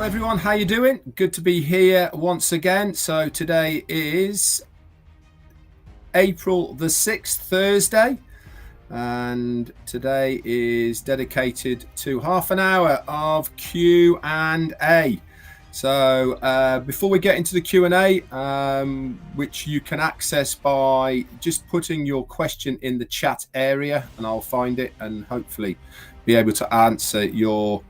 everyone, how you doing? Good to be here once again. So today is April the 6th, Thursday, and today is dedicated to half an hour of Q&A. So before we get into the Q&A, which you can access by just putting your question in the chat area, and I'll find it and hopefully be able to answer your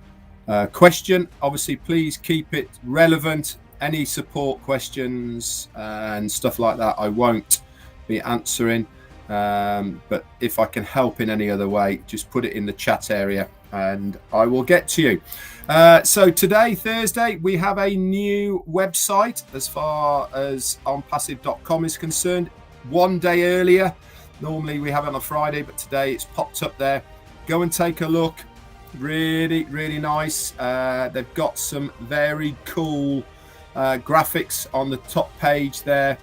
question. Obviously, please keep it relevant. Any support questions and stuff like that I won't be answering, but if I can help in any other way, just put it in the chat area and I will get to you. So today, Thursday, we have a new website as far as ONPASSIVE.com is concerned. One day earlier. Normally we have it on a Friday, but today it's popped up there. Go and take a look. Really nice. They've got some very cool graphics on the top page there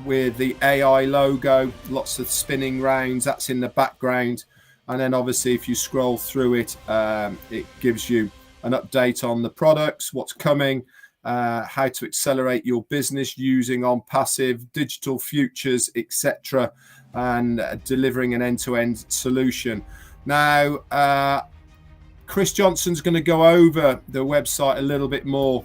with the AI logo, lots of spinning rounds, that's in the background. And then obviously if you scroll through it, it gives you an update on the products, what's coming, how to accelerate your business using ONPASSIVE, digital futures, etc., and delivering an end-to-end solution. Now, Chris Johnson's going to go over the website a little bit more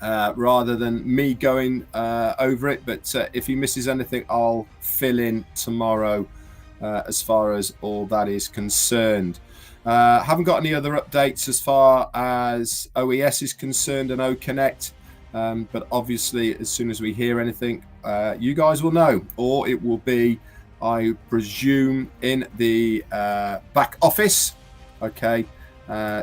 rather than me going over it. But if he misses anything, I'll fill in tomorrow as far as all that is concerned. Haven't got any other updates as far as OES is concerned and OConnect. But obviously, as soon as we hear anything, you guys will know, or it will be, I presume, in the back office. Okay,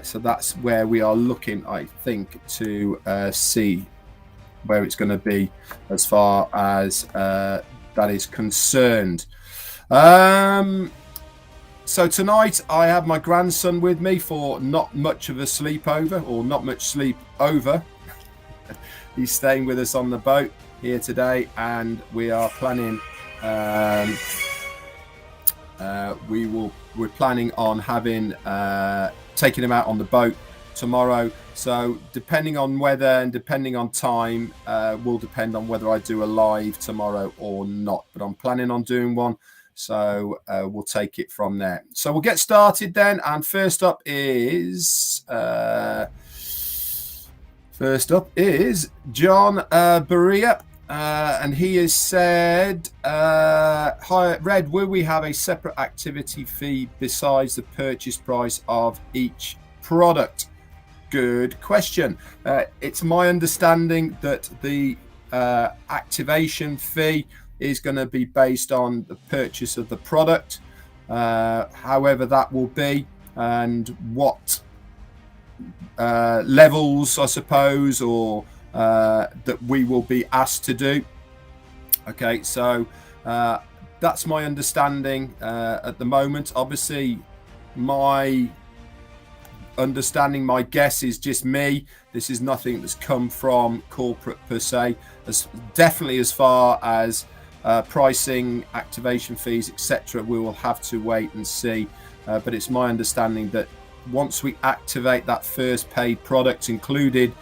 so that's where we are looking, I think, to see where it's going to be as far as that is concerned. So tonight I have my grandson with me for not much of a sleepover, or not much sleep over. He's staying with us on the boat here today, and we are planning we're planning on having taking him out on the boat tomorrow. So depending on weather and depending on time will depend on whether I do a live tomorrow or not, but I'm planning on doing one, so we'll take it from there. So we'll get started then, and first up is John Berea. And he has said, hi, Red, will we have a separate activity fee besides the purchase price of each product? Good question. It's my understanding that the activation fee is going to be based on the purchase of the product, however that will be, and what levels, I suppose, or that we will be asked to do. Okay, so that's my understanding at the moment. Obviously, my understanding, my guess is just me. This is nothing that's come from corporate per se. Definitely as far as pricing, activation fees, etc., we will have to wait and see. But it's my understanding that once we activate that first paid product included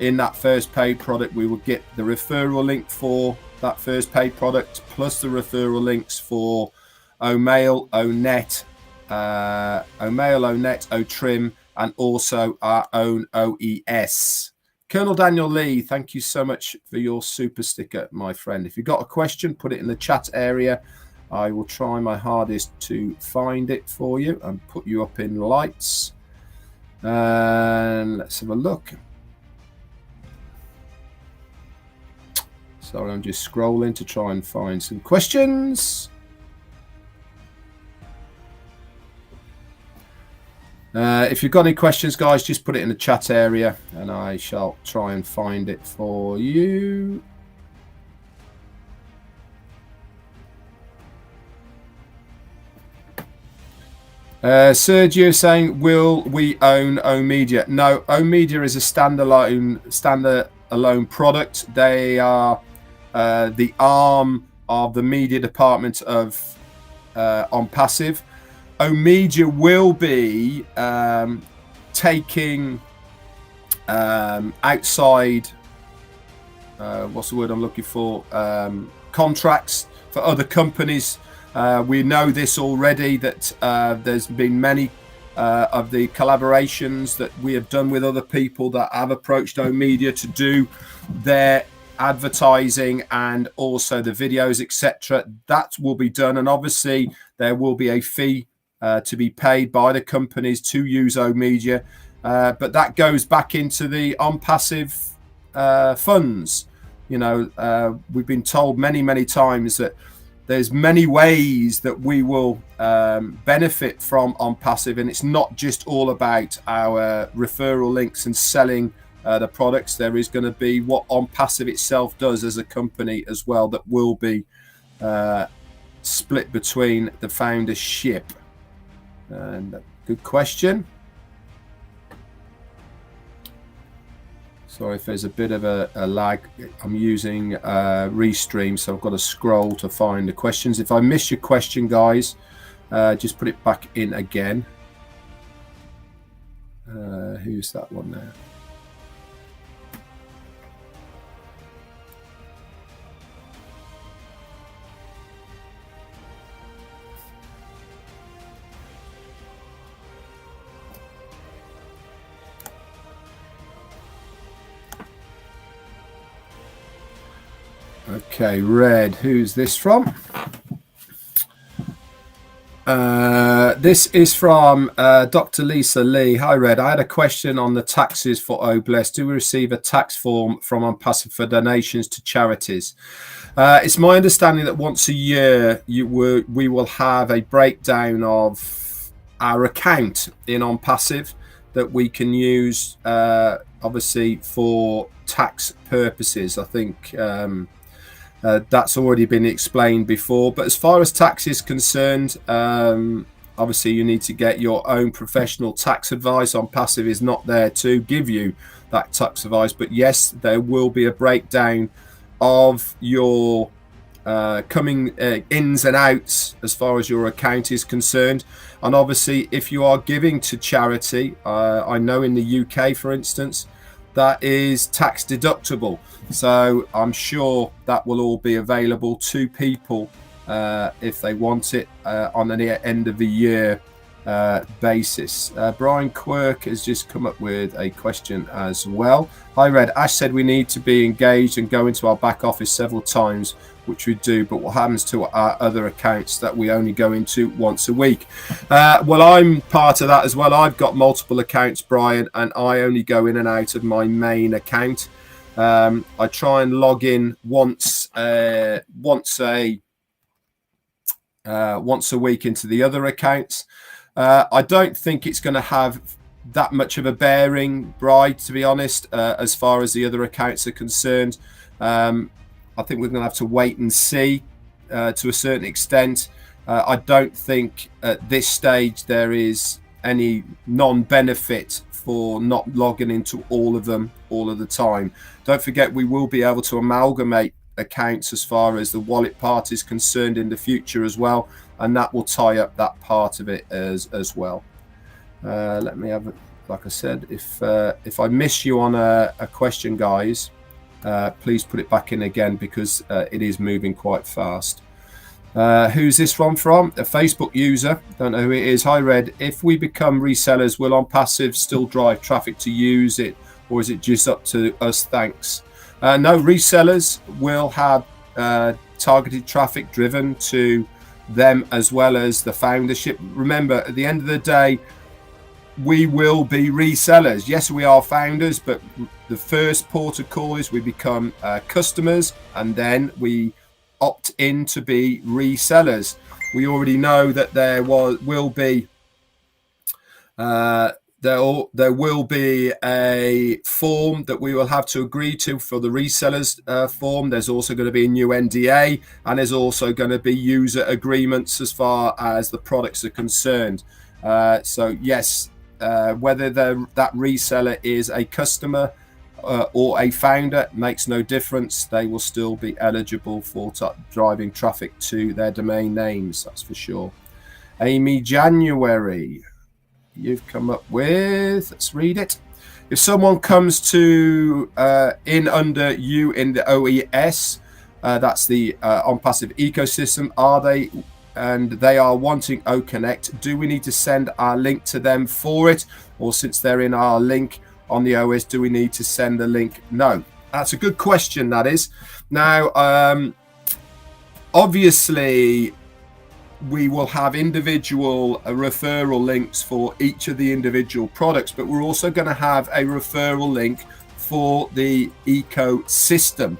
in that first paid product, we will get the referral link for that first paid product, plus the referral links for O'Mail, O'Net, O'Trim, and also our own OES. Colonel Daniel Lee, thank you so much for your super sticker, my friend. If you've got a question, put it in the chat area. I will try my hardest to find it for you and put you up in lights. And let's have a look. Sorry, I'm just scrolling to try and find some questions. If you've got any questions, guys, just put it in the chat area and I shall try and find it for you. Sergio saying, will we own OMedia? No, OMedia is a standalone product. They are the arm of the media department of ONPASSIVE. OMedia will be taking outside, what's the word I'm looking for, contracts for other companies. We know this already, that there's been many of the collaborations that we have done with other people that have approached oMedia to do their advertising and also the videos, etc. That will be done, and obviously there will be a fee to be paid by the companies to use oMedia, but that goes back into the ONPASSIVE funds. You know, we've been told many times that there's many ways that we will benefit from ONPASSIVE, and it's not just all about our referral links and selling the products. There is going to be what ONPASSIVE itself does as a company as well, that will be split between the foundership. And good question. Sorry if there's a bit of a lag. I'm using Restream, so I've got to scroll to find the questions. If I miss your question, guys, just put it back in again. Who's that one there? Okay, Red, who's this from? This is from Dr. Lisa Lee. Hi, Red. I had a question on the taxes for OBLESS. Do we receive a tax form from ONPASSIVE for donations to charities? It's my understanding that once a year we will have a breakdown of our account in ONPASSIVE that we can use, obviously, for tax purposes. I think that's already been explained before. But as far as tax is concerned, obviously you need to get your own professional tax advice. ONPASSIVE is not there to give you that tax advice, but yes, there will be a breakdown of your coming ins and outs as far as your account is concerned. And obviously, if you are giving to charity, I know in the UK, for instance, that is tax deductible. So I'm sure that will all be available to people if they want it on an end of the year basis. Brian Quirk has just come up with a question as well. Hi, Red. Ash said we need to be engaged and go into our back office several times, which we do, but what happens to our other accounts that we only go into once a week? Well, I'm part of that as well. I've got multiple accounts, Brian, and I only go in and out of my main account. I try and log in once a week into the other accounts. I don't think it's going to have that much of a bearing, Brian, to be honest, as far as the other accounts are concerned. I think we're going to have to wait and see to a certain extent. I don't think at this stage there is any non-benefit for not logging into all of them all of the time. Don't forget, we will be able to amalgamate accounts as far as the wallet part is concerned in the future as well, and that will tie up that part of it as well. Let me have, like I said, if I miss you on a question, guys, please put it back in again, because it is moving quite fast. Who's this one from? A Facebook user, don't know who it is. Hi, Red. If we become resellers, will ONPASSIVE still drive traffic to use it, or is it just up to us? Thanks. No, resellers will have targeted traffic driven to them as well as the foundership. Remember, at the end of the day, we will be resellers. Yes, we are founders, but the first port of call is we become customers, and then we opt in to be resellers. We already know that there will be a form that we will have to agree to for the resellers form. There's also going to be a new NDA, and there's also going to be user agreements as far as the products are concerned. So yes, whether that reseller is a customer or a founder makes no difference. They will still be eligible for driving traffic to their domain names, that's for sure. Amy January, you've come up with, let's read it. If someone comes to in under you in the OES, that's the ONPASSIVE ecosystem, and they are wanting OConnect, do we need to send our link to them for it? Or since they're in our link on the OS, do we need to send the link? No. That's a good question, that is. Now, obviously, we will have individual referral links for each of the individual products, but we're also going to have a referral link for the ecosystem.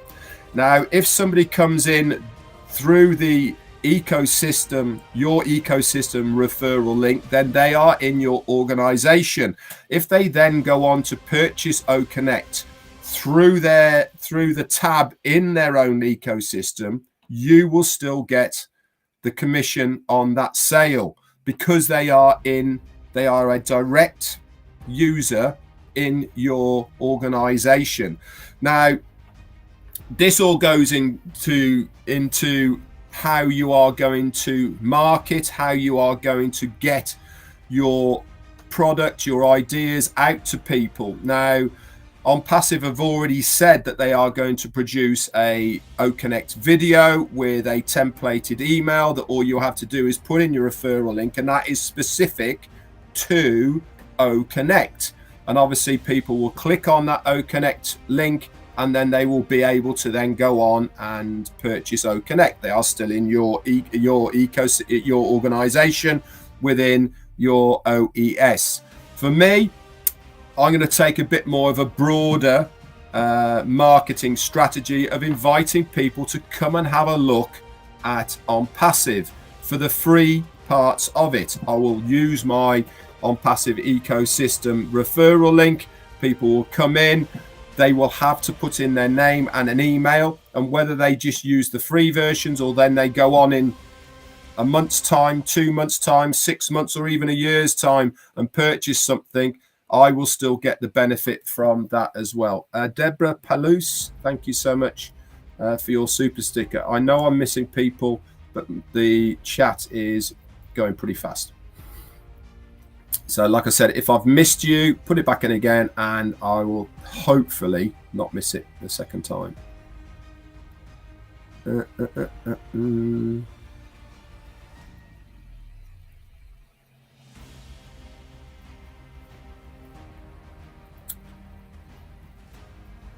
Now, if somebody comes in through the ecosystem, your ecosystem referral link, then they are in your organization. If they then go on to purchase OConnect through the tab in their own ecosystem, you will still get the commission on that sale because they are a direct user in your organization. Now, this all goes into how you are going to market, how you are going to get your product, your ideas out to people. Now, ONPASSIVE have already said that they are going to produce a OConnect video with a templated email that all you have to do is put in your referral link, and that is specific to OConnect. And obviously people will click on that OConnect link, and then they will be able to then go on and purchase OConnect. They are still in your organization within your OES. For me, I'm going to take a bit more of a broader marketing strategy of inviting people to come and have a look at ONPASSIVE for the free parts of it. I will use my ONPASSIVE ecosystem referral link. People will come in. They will have to put in their name and an email, and whether they just use the free versions or then they go on in a month's time, 2 months' time, 6 months, or even a year's time and purchase something, I will still get the benefit from that as well. Deborah Palouse, thank you so much for your super sticker. I know I'm missing people, but the chat is going pretty fast. So like I said, if I've missed you, put it back in again, and I will hopefully not miss it the second time.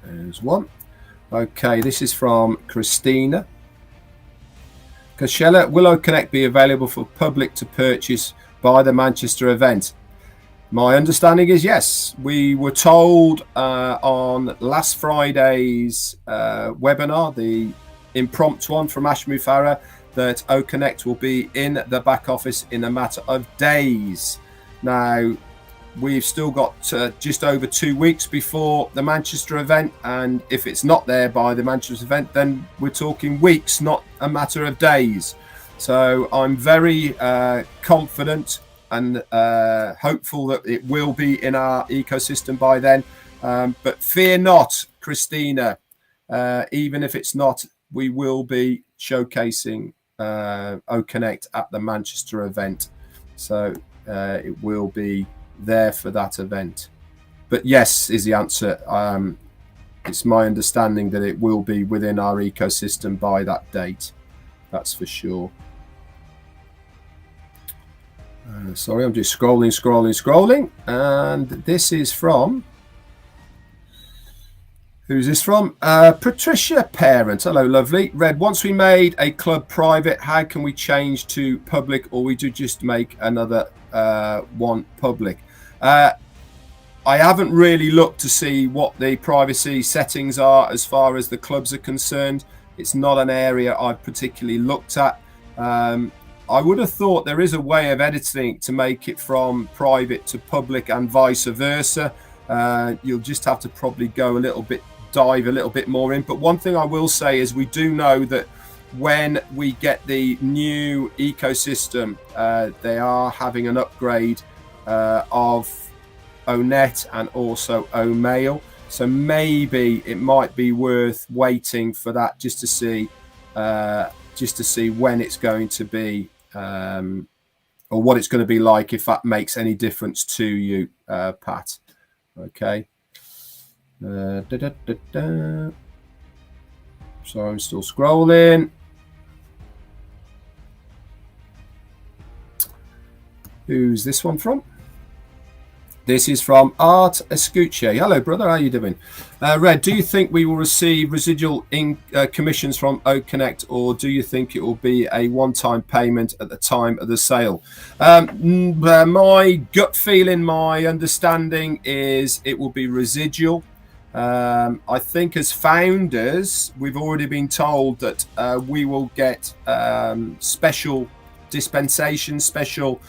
There's one. Okay, this is from Christina. Kashella, will OConnect be available for public to purchase by the Manchester event? My understanding is yes. We were told on last Friday's webinar, the impromptu one from Ashmu Farah, that OConnect will be in the back office in a matter of days. Now, we've still got just over 2 weeks before the Manchester event, and if it's not there by the Manchester event, then we're talking weeks, not a matter of days. So I'm very confident and hopeful that it will be in our ecosystem by then. But fear not, Christina, even if it's not, we will be showcasing OConnect at the Manchester event. So it will be there for that event. But yes is the answer. It's my understanding that it will be within our ecosystem by that date. That's for sure. Sorry, I'm just scrolling. And this is from... Who's this from? Patricia Parent. Hello, lovely. Red, once we made a club private, how can we change to public, or we do just make another one public? I haven't really looked to see what the privacy settings are as far as the clubs are concerned. It's not an area I've particularly looked at. I would have thought there is a way of editing to make it from private to public and vice versa. You'll just have to probably dive a little bit more in. But one thing I will say is we do know that when we get the new ecosystem, they are having an upgrade of ONET and also OMail. So maybe it might be worth waiting for that just to see when it's going to be or what it's going to be like, if that makes any difference to you, Pat. Okay. So I'm still scrolling. Who's this one from? This is from Art Escuche. Hello, brother. How are you doing? Red, do you think we will receive residual commissions from OConnect, or do you think it will be a one-time payment at the time of the sale? My gut feeling, my understanding is it will be residual. I think as founders, we've already been told that we will get special dispensation, special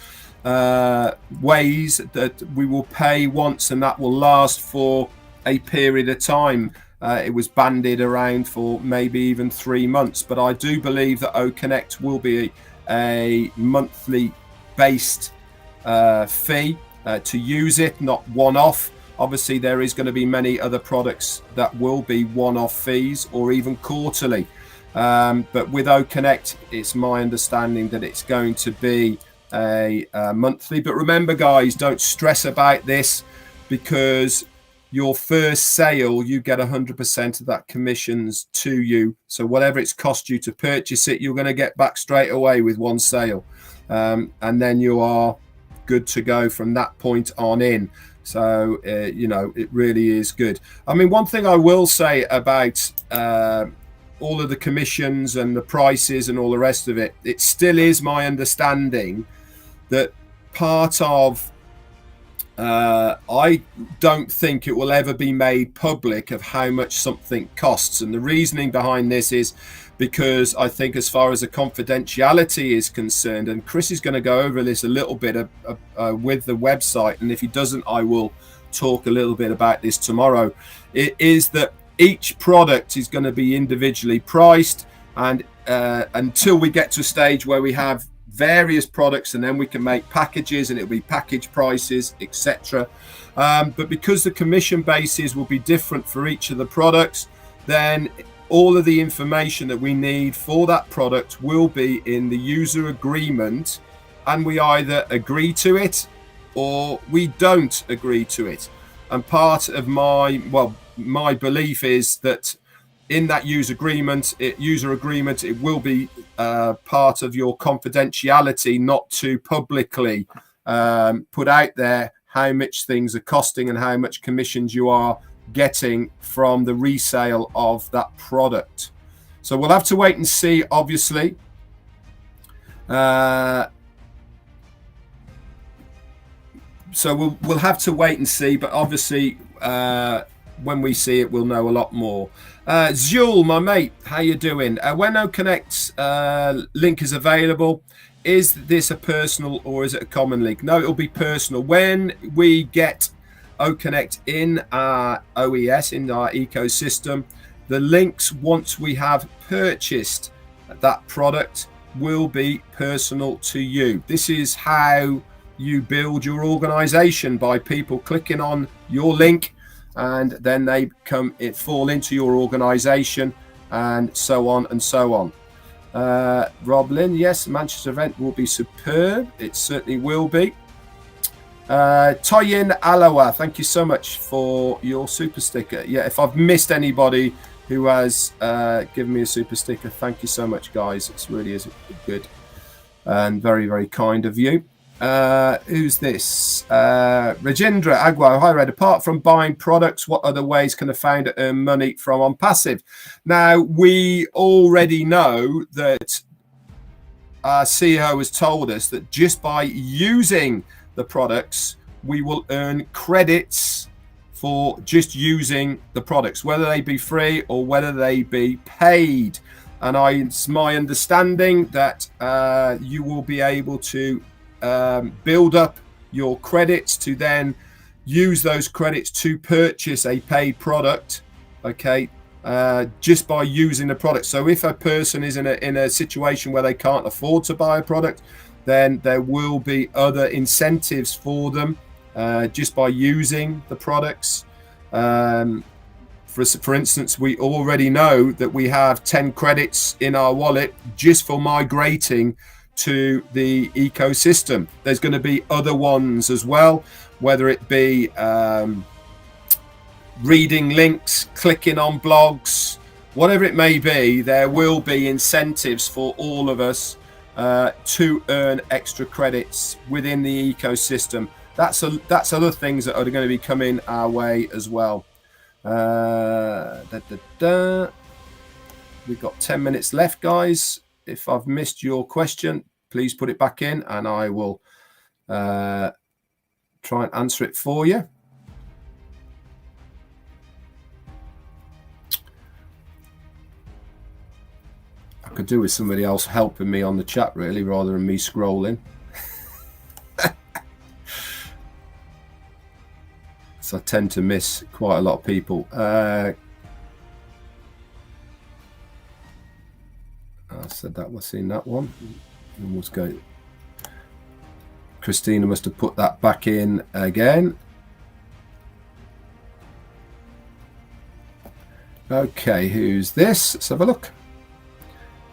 ways that we will pay once, and that will last for a period of time. It was banded around for maybe even 3 months, but I do believe that OConnect will be a monthly based fee to use it, not one-off. Obviously there is going to be many other products that will be one-off fees or even quarterly, but with OConnect it's my understanding that it's going to be a monthly. But remember guys, don't stress about this, because your first sale you get 100% of that commissions to you, so whatever it's cost you to purchase it, you're going to get back straight away with one sale, and then you are good to go from that point on in. So you know, it really is good. I mean, one thing I will say about all of the commissions and the prices and all the rest of it, it still is my understanding that part of I don't think it will ever be made public of how much something costs, and the reasoning behind this is because I think as far as the confidentiality is concerned, and Chris is going to go over this a little bit with the website, and if he doesn't I will talk a little bit about this tomorrow, it is that each product is going to be individually priced, and until we get to a stage where we have various products, and then we can make packages and it'll be package prices, etc. But because the commission bases will be different for each of the products, then all of the information that we need for that product will be in the user agreement, and we either agree to it or we don't agree to it. And part of my belief is that in that user agreement, it will be part of your confidentiality not to publicly put out there how much things are costing and how much commissions you are getting from the resale of that product. So we'll have to wait and see, obviously. So we'll have to wait and see, but obviously when we see it, we'll know a lot more. Zul, my mate, how you doing? When OConnect's link is available, is this a personal or is it a common link? No, it'll be personal. When we get OConnect in our OES, in our ecosystem, the links, once we have purchased that product, will be personal to you. This is how you build your organization, by people clicking on your link, and then they fall into your organization, and so on and so on. Rob Lynn, yes, Manchester event will be superb. It certainly will be. Toyin Alawa, thank you so much for your super sticker. Yeah, if I've missed anybody who has given me a super sticker, thank you so much, guys. It really is good and very, very kind of you. Who's this? Rajendra Agwa. Hi, Red. Apart from buying products, what other ways can a founder earn money from ONPASSIVE? Now, we already know that our CEO has told us that just by using the products, we will earn credits for just using the products, whether they be free or whether they be paid. And it's my understanding that you will be able to build up your credits to then use those credits to purchase a paid product, okay, just by using the product. So if a person is in a situation where they can't afford to buy a product, then there will be other incentives for them just by using the products. For instance, we already know that we have 10 credits in our wallet just for migrating to the ecosystem. There's going to be other ones as well, whether it be reading links, clicking on blogs, whatever it may be, there will be incentives for all of us to earn extra credits within the ecosystem. That's other things that are going to be coming our way as well. We've got 10 minutes left, guys. If I've missed your question, please put it back in and I will try and answer it for you. I could do with somebody else helping me on the chat, really, rather than me scrolling. So I tend to miss quite a lot of people. I said that was in that one. And let's go. Christina must have put that back in again. Okay, who's this? Let's have a look.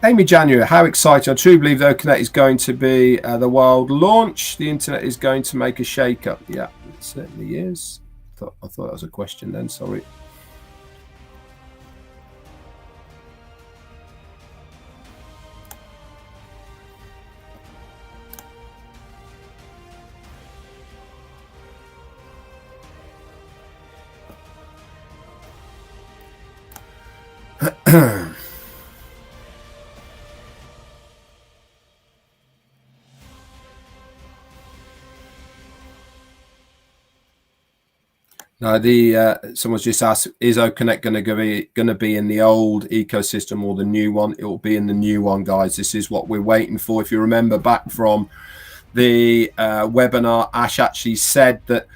Amy January, how exciting. I truly believe the OConnect is going to be the wild launch. The internet is going to make a shake-up. Yeah, it certainly is. I thought that was a question then, sorry. Now, someone's just asked, is OConnect going to be in the old ecosystem or the new one? It will be in the new one, guys. This is what we're waiting for. If you remember back from the webinar, Ash actually said that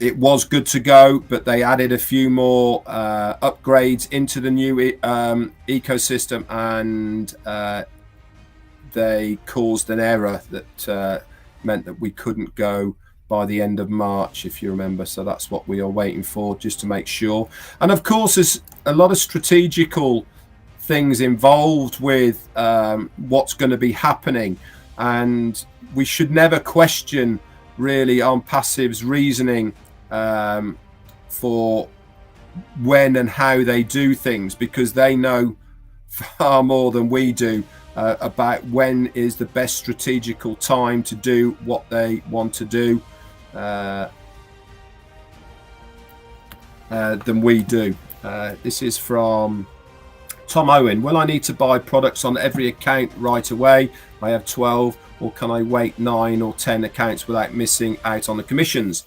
it was good to go, but they added a few more upgrades into the new ecosystem, and they caused an error that meant that we couldn't go by the end of March, if you remember. So that's what we are waiting for, just to make sure. And of course, there's a lot of strategical things involved with what's going to be happening, and we should never question really ONPASSIVE's reasoning for when and how they do things, because they know far more than we do about when is the best strategical time to do what they want to do than we do. This is from Tom Owen. Will I need to buy products on every account right away? I have 12, or can I wait 9 or 10 accounts without missing out on the commissions?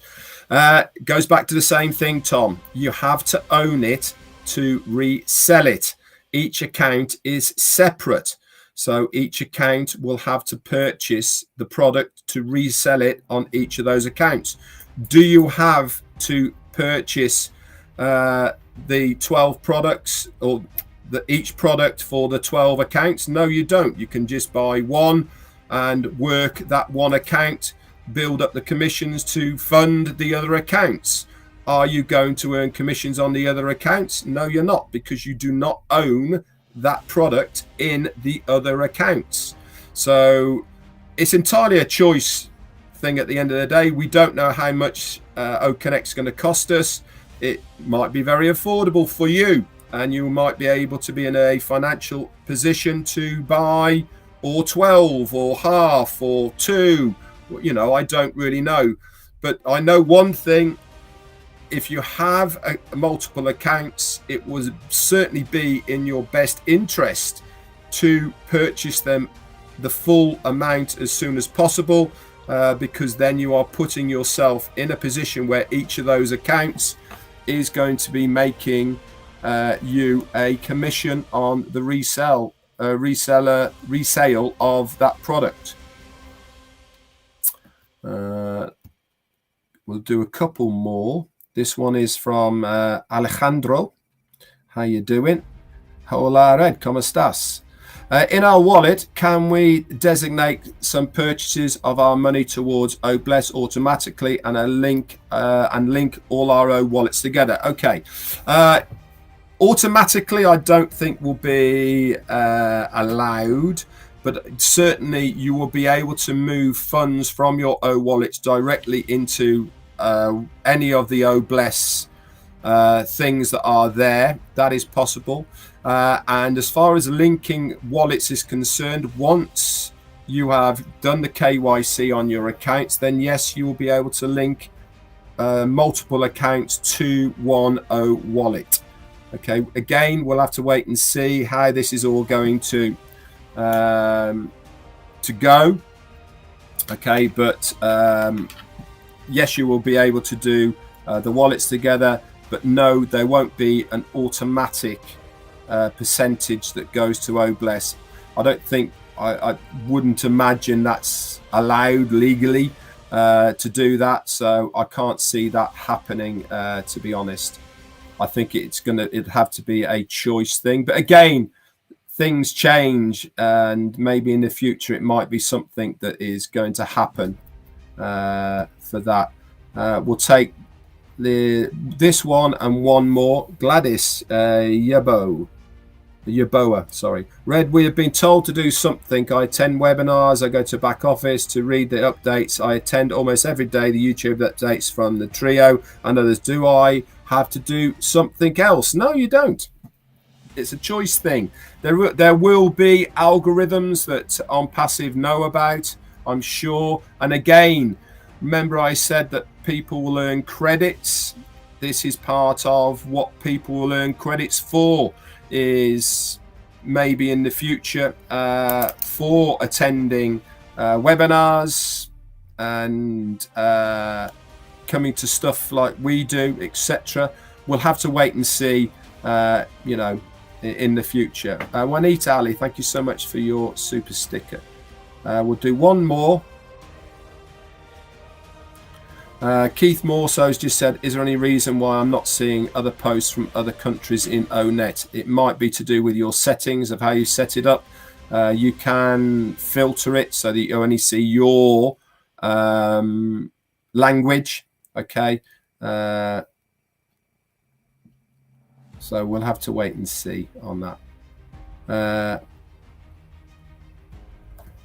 Goes back to the same thing, Tom. You have to own it to resell it. Each account is separate. So each account will have to purchase the product to resell it on each of those accounts. Do you have to purchase the 12 products or each product for the 12 accounts? No, you don't. You can just buy one and work that one account, build up the commissions to fund the other accounts. Are you going to earn commissions on the other accounts? No, you're not, because you do not own that product in the other accounts. So it's entirely a choice thing at the end of the day. We don't know how much OConnect's going to cost us. It might be very affordable for you, and you might be able to be in a financial position to buy or 12 or half or 2. You know, I don't really know, but I know one thing. If you have multiple accounts, it will certainly be in your best interest to purchase them the full amount as soon as possible, because then you are putting yourself in a position where each of those accounts is going to be making you a commission on the resale of that product. We'll do a couple more. This one is from Alejandro. How you doing? Hola, Red. ¿Cómo estás? In our wallet, can we designate some purchases of our money towards OBLES automatically and link all our O wallets together? Okay. Automatically, I don't think will be allowed, but certainly you will be able to move funds from your O wallets directly into any of the OBLES things that are there. That is possible. And as far as linking wallets is concerned, once you have done the KYC on your accounts, then yes, you will be able to link multiple accounts to one wallet. Okay, again, we'll have to wait and see how this is all going to go. Okay, but yes, you will be able to do the wallets together, but no, there won't be an automatic percentage that goes to OBLES. I don't think, I wouldn't imagine that's allowed legally to do that, so I can't see that happening, to be honest. I think it'd have to be a choice thing, but again, things change, and maybe in the future it might be something that is going to happen for that. We'll take this one and one more. Gladys Yaboa, sorry. Red, we have been told to do something. I attend webinars, I go to back office to read the updates. I attend almost every day the YouTube updates from the trio and others. Do I have to do something else? No, you don't. It's a choice thing. There will be algorithms that ONPASSIVE know about, I'm sure. And again, remember I said that people will earn credits. This is part of what people will earn credits for, is maybe in the future for attending webinars and coming to stuff like we do, etc. We'll have to wait and see, you know, in the future. Juanita Ali, thank you so much for your super sticker. We'll do one more. Keith Morso's just said, is there any reason why I'm not seeing other posts from other countries in ONET? It might be to do with your settings of how you set it up. You can filter it so that you only see your language. Okay. So we'll have to wait and see on that.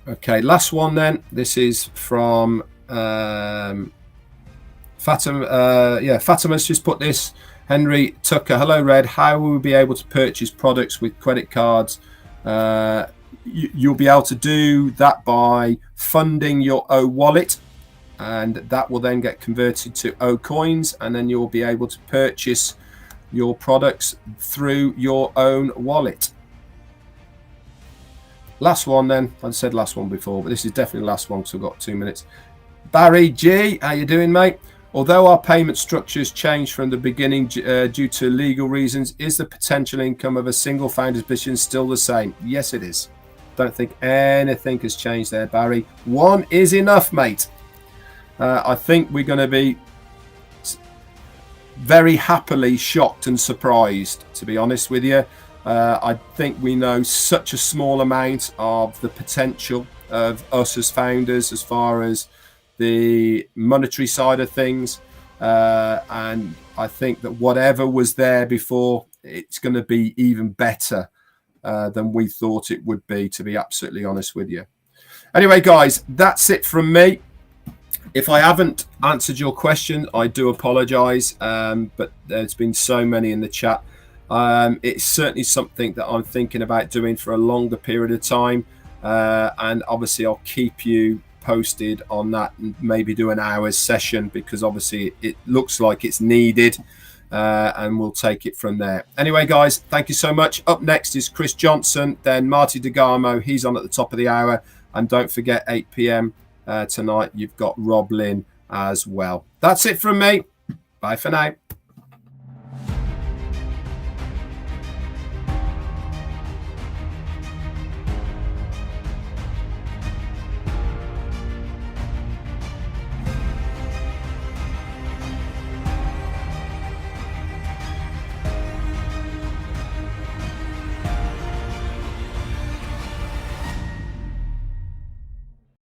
Okay, last one then. This is from Fatima. Yeah, Fatima's just put this. Henry Tucker, hello Red. How will we be able to purchase products with credit cards? You'll be able to do that by funding your O wallet, and that will then get converted to O coins, and then you'll be able to purchase your products through your own wallet. Last one then. I said last one before, but this is definitely the last one because we've got 2 minutes. Barry G, how you doing, mate? Although our payment structures changed from the beginning due to legal reasons, is the potential income of a single founder's position still the same? Yes, it is. Don't think anything has changed there, Barry. One is enough, mate. I think we're going to be very happily shocked and surprised, to be honest with you. I think we know such a small amount of the potential of us as founders as far as the monetary side of things, and I think that whatever was there before, it's going to be even better than we thought it would be, to be absolutely honest with you. Anyway, guys, that's it from me. If I haven't answered your question, I do apologize, but there's been so many in the chat. It's certainly something that I'm thinking about doing for a longer period of time, and obviously I'll keep you posted on that and maybe do an hour's session, because obviously it looks like it's needed, and we'll take it from there. Anyway, guys, thank you so much. Up next is Chris Johnson, then Marty DeGarmo. He's on at the top of the hour, and don't forget 8 p.m. Tonight you've got Rob Lynn as well. That's it from me. Bye for now.